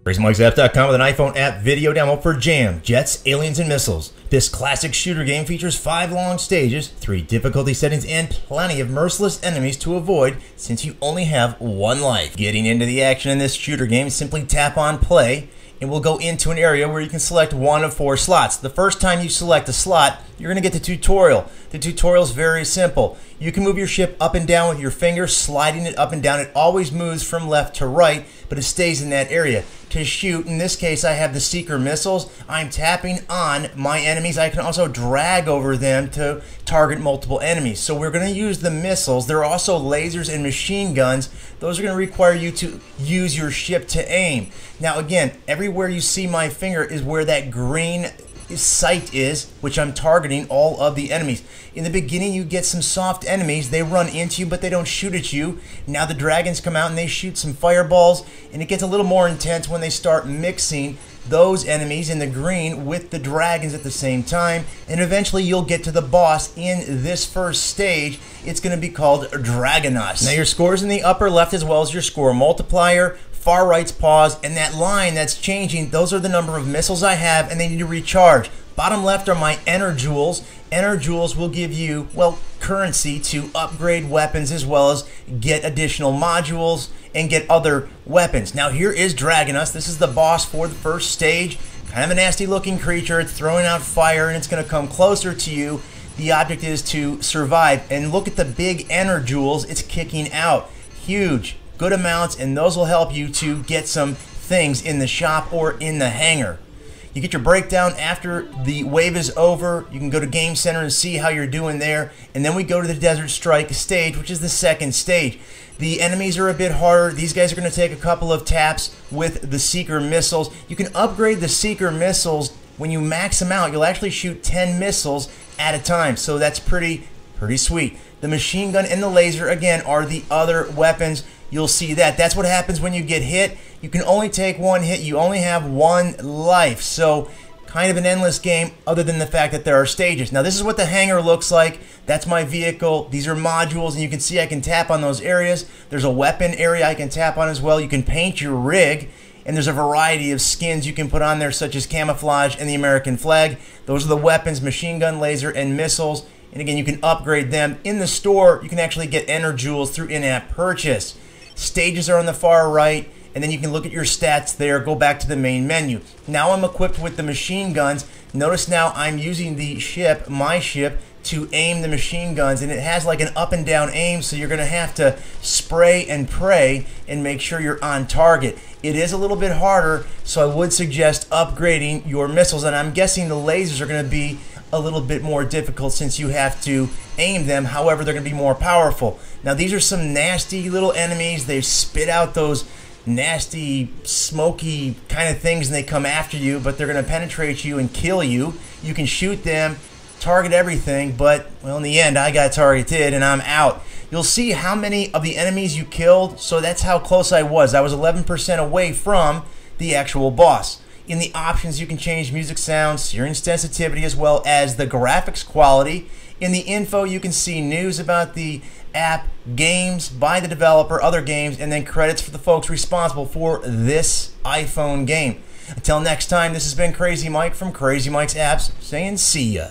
CrazyMikesApp.com with an iPhone app video demo for Jam, Jets, Aliens, and Missiles. This classic shooter game features 5 long stages, 3 difficulty settings, and plenty of merciless enemies to avoid since you only have 1 life. Getting into the action in this shooter game, simply tap on play, and we'll go into an area where you can select 1 of 4 slots. The first time you select a slot, you're going to get the tutorial. The tutorial is very simple. You can move your ship up and down with your finger, sliding it up and down. It always moves from left to right, but it stays in that area. To shoot, in this case, I have the Seeker missiles. I'm tapping on my enemies. I can also drag over them to target multiple enemies. So we're going to use the missiles. There are also lasers and machine guns. Those are going to require you to use your ship to aim. Now again, everywhere you see my finger is where that green sight is, which I'm targeting all of the enemies. In the beginning, you get some soft enemies. They run into you, but they don't shoot at you. Now the dragons come out and they shoot some fireballs, and it gets a little more intense when they start mixing those enemies in the green with the dragons at the same time, and eventually you'll get to the boss in this first stage. It's going to be called Dragonos. Now your score is in the upper left as well as your score multiplier. Far right's pause, and that line that's changing, those are the number of missiles I have, and they need to recharge. Bottom left are my Enerjoules. Enerjoules will give you, well, currency to upgrade weapons as well as get additional modules and get other weapons. Now here is Dragonos. This is the boss for the first stage. Kind of a nasty looking creature. It's throwing out fire and it's going to come closer to you. The object is to survive. And look at the big Enerjoules it's kicking out. Huge. Good amounts, and those will help you to get some things in the shop or in the hangar. You get your breakdown after the wave is over. You can go to Game Center and see how you're doing there. And then we go to the Desert Strike stage, which is the second stage. The enemies are a bit harder. These guys are going to take a couple of taps with the Seeker missiles. You can upgrade the Seeker missiles. When you max them out, you'll actually shoot 10 missiles at a time. So that's pretty sweet. The machine gun and the laser, again, are the other weapons. You'll see that. That's what happens when you get hit. You can only take 1 hit. You only have 1 life. So kind of an endless game other than the fact that there are stages. Now this is what the hangar looks like. That's my vehicle. These are modules, and you can see I can tap on those areas. There's a weapon area I can tap on as well. You can paint your rig, and there's a variety of skins you can put on there, such as camouflage and the American flag. Those are the weapons: machine gun, laser, and missiles. And again, you can upgrade them. In the store, you can actually get Enerjoules through in-app purchase. Stages are on the far right, and then you can look at your stats there. Go back to the main menu. Now I'm equipped with the machine guns. Notice now I'm using the ship, my ship, to aim the machine guns, and it has like an up and down aim, so you're going to have to spray and pray and make sure you're on target. It is a little bit harder, so I would suggest upgrading your missiles, and I'm guessing the lasers are going to be a little bit more difficult since you have to aim them. However, they're going to be more powerful. Now these are some nasty little enemies. They spit out those nasty smoky kind of things and they come after you, but they're going to penetrate you and kill you. You can shoot them, target everything, but well, in the end I got targeted and I'm out. You'll see how many of the enemies you killed, so that's how close I was. I was 11% away from the actual boss. In the options, you can change music sound, searing sensitivity, as well as the graphics quality. In the info, you can see news about the app, games by the developer, other games, and then credits for the folks responsible for this iPhone game. Until next time, this has been Crazy Mike from Crazy Mike's Apps saying see ya.